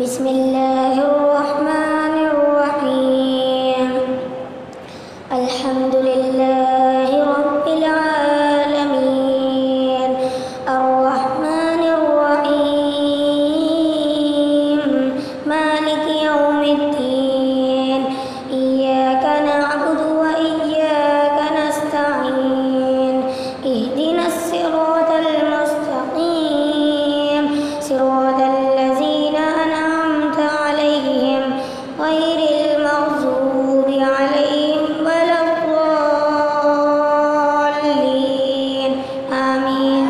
بسم الله الرحمن الرحيم. الحمد لله رب العالمين، الرحمن الرحيم، مالك يوم الدين. إياك نعبد وإياك نستعين. اهدنا الصراط المستقيم، صراط الذين أنعمت عليهم غير المغضوب عليهم ولا الضالين. آمين.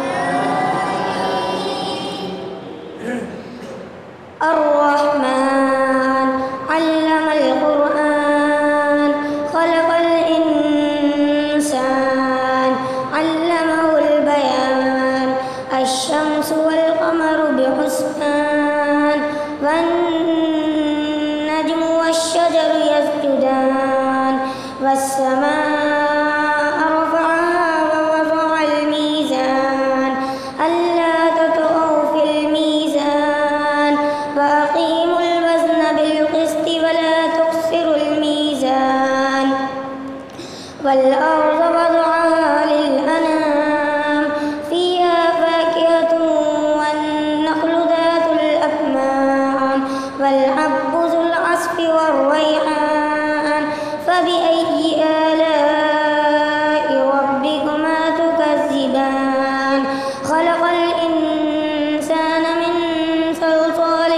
الرحمن علم القرآن، خلق الإنسان، علمه البيان. الشمس والقمر بحسبان، والنجم والشجر يسجدان. والسماء رفعها ووضع الميزان، ألا تطغوا في الميزان، وأقيموا الوزن بالقسط ولا تخسروا الميزان. والأرض وضعها للأنام، فيها فاكهة والنخل ذات الأكمام، والحب ذو العصف والريحان. فبأي آلاء ربكما تكذبان؟ خلق الإنسان من صلصال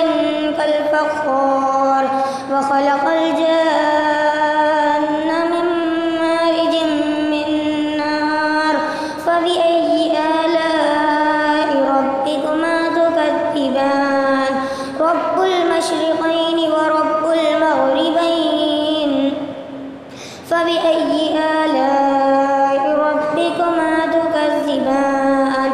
كالفخار، وخلق الجان من مارج من نار. فبأي آلاء ربكما تكذبان؟ رب المشرقين ورب المغربين. فبأي آلاء ربكما تكذبان؟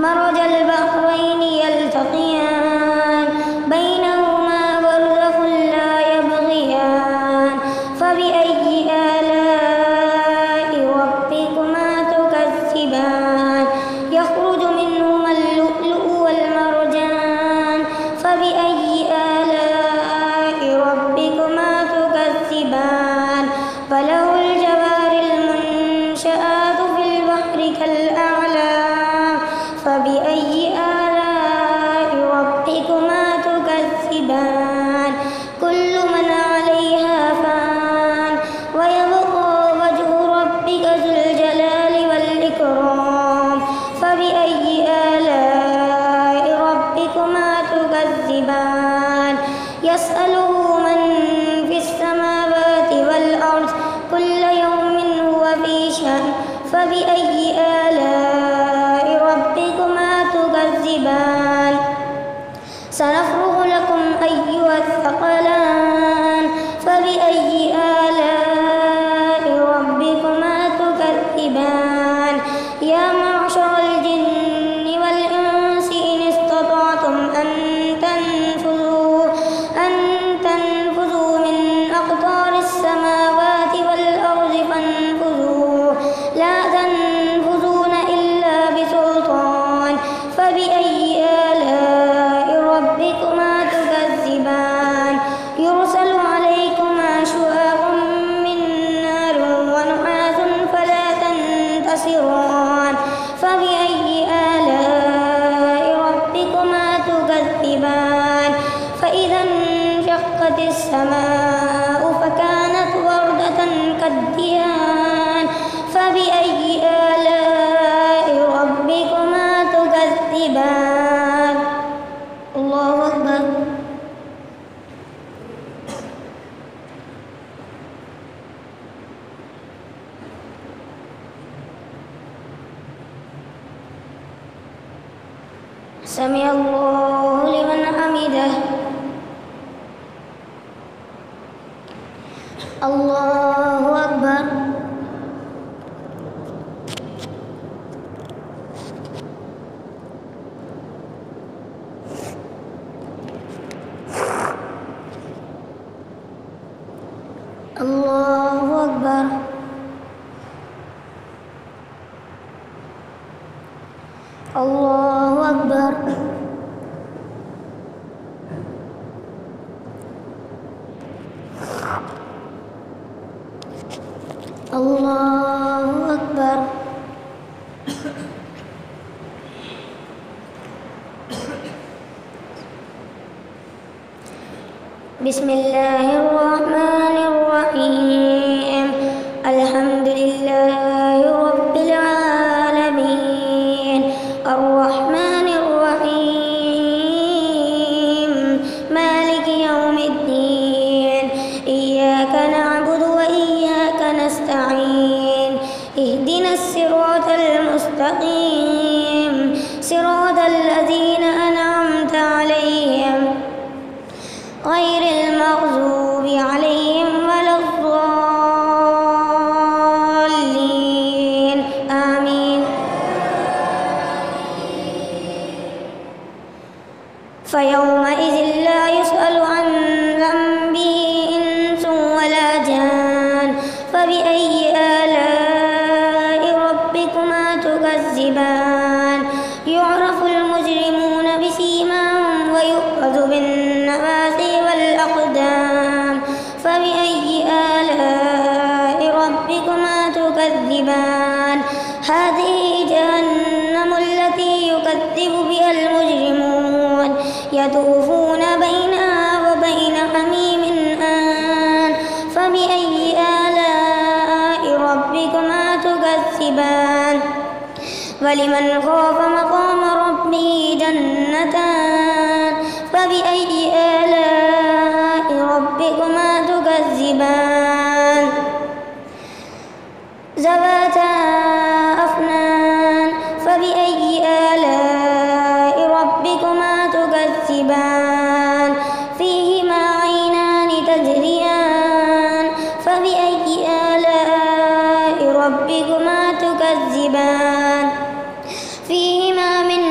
مرج البحرين يلتقيان، بينهما برزخ لا يبغيان. فبأي آلاء ربكما تكذبان؟ يخرج منهما اللؤلؤ والمرجان. فبأي آلاء ربكما تكذبان؟ فله الجوار المنشآت في البحر كالأعلام. فبأي آلاء ربكما تكذبان؟ كل من عليها فان، ويبقى وجه ربك ذو الجلال والإكرام. فبأي آلاء ربكما تكذبان؟ يسأله من في السماوات والأرض، كل يوم هو في شأن. فبأي آلاء ربكما تكذبان؟ سنفرغ لكم أيها الثقلان. فبأي آلاء ربكما تكذبان؟ يا معشر الجن والإنس إن استطعتم أن تنفذوا من أقطار السماوات والأرض فانفذوا، لا تنفذون إلا بسلطان. فبأي آلاء ربكما تكذبان؟ يرسل عليكما شواظ من نار ونحاس فلا تنتصران. فبأي آلاء ربكما تكذبان؟ فإذا انشقت السماء فكانت وردة كالدهان. فبأي آلاء ربكما تكذبان؟ الله أكبر. سمع الله لمن حمده. الله أكبر. الله أكبر. الله أكبر. الله أكبر. بسم الله الرحمن الرحيم. الحمد لله رب العالمين الرحمن الرحيم مالك يوم الدين إياك نعبد وإياك نستعين اهدنا الصراط المستقيم صراط الذين أنعمت عليهم غير المغضوب عليهم ولا الضالين آمين. فيومئذ لا يسأل عن ذنبه إنس ولا جان فبأي آلاء ربكما تكذبان يعرف المجرمون بسيماهم ويؤخذ بالنواصي والأقدام فبأي آلاء ربكما تكذبان هذه جهنم التي يكذب بها المجرمون يطوفون بينها وبين حميم آن فبأي آلاء ربكما تكذبان ولمن خاف مقام ربه جنتان فبأي آلاء ربكما تكذبان ذواتا أفنان فبأي آلاء ربكما تكذبان فيهما عينان تجريان فبأي آلاء ربكما تكذبان فيهما من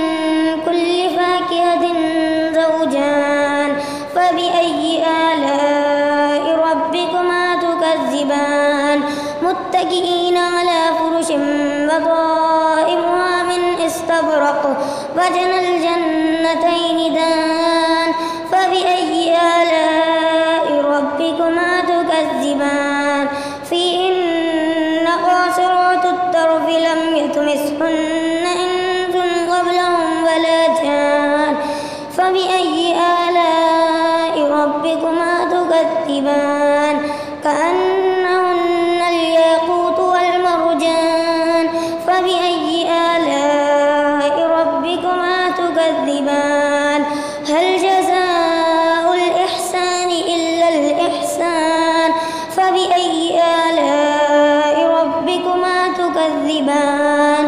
كل فاكهة زوجان فبأي آلاء ربكما تكذبان متكئين على فرش بطائنها من استبرق وجنى الجنتين دان فبأي آلاء ربكما تكذبان فيهن قاصرات الطرف لم يطمثهن إنس قبلهم ولا جان فبأي آلاء ربكما تكذبان كأنهن الياقوت والمرجان فبأي آلاء ربكما تكذبان هل جزاء الإحسان إلا الإحسان فبأي آلاء ربكما تكذبان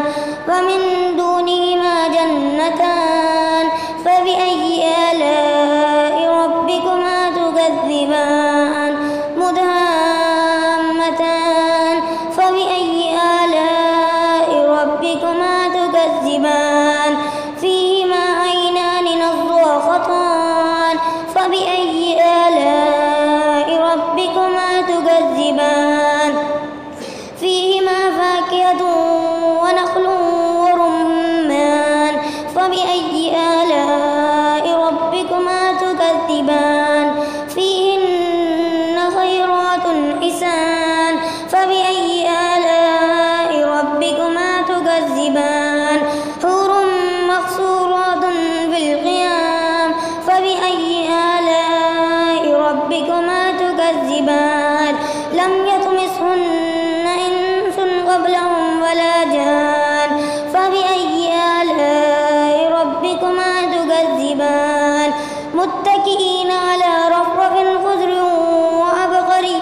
ومن دونهما جنتان فبأي آلاء ربكما تكذبان مدهامتان فبأي آلاء ربكما تكذبان فيهما عينان نضاختان فبأي آلاء ربكما تكذبان فيهما فاكهة ونخل ورمان فبأي آلاء ربكما تكذبان فيهن خيرات حسان فبأي آلاء ربكما تكذبان حور مقصورات في الخيام فبأي آلاء ربكما تكذبان لم يطمثهن إنس قبلهم ولا جان فبأي آلاء ربكما تكذبان متكئين على رفرف خضر وعبقري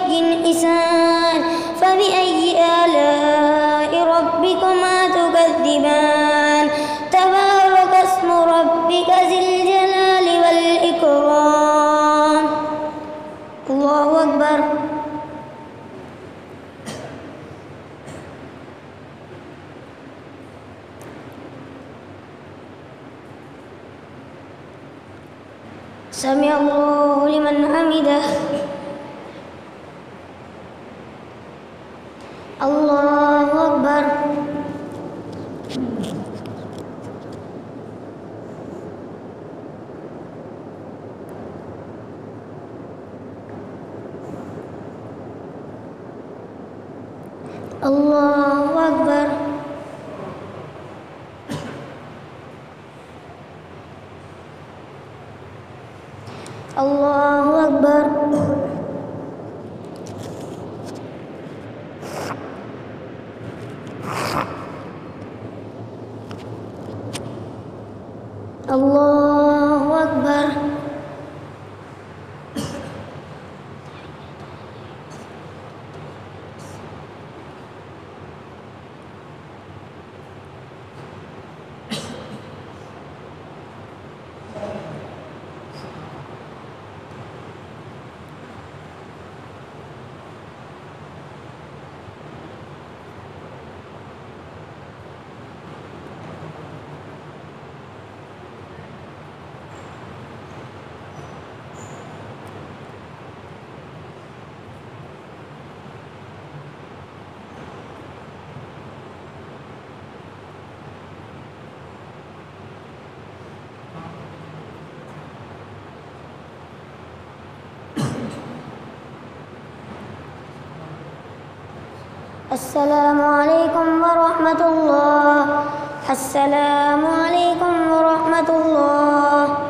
حسان فبأي آلاء ربكما تكذبان تبارك اسم ربك ذي الجلال والإكرام. الله أكبر. سمع الله لمن حمده. الله أكبر. الله أكبر. الله أكبر. الله أكبر. السلام عليكم ورحمة الله. السلام عليكم ورحمة الله.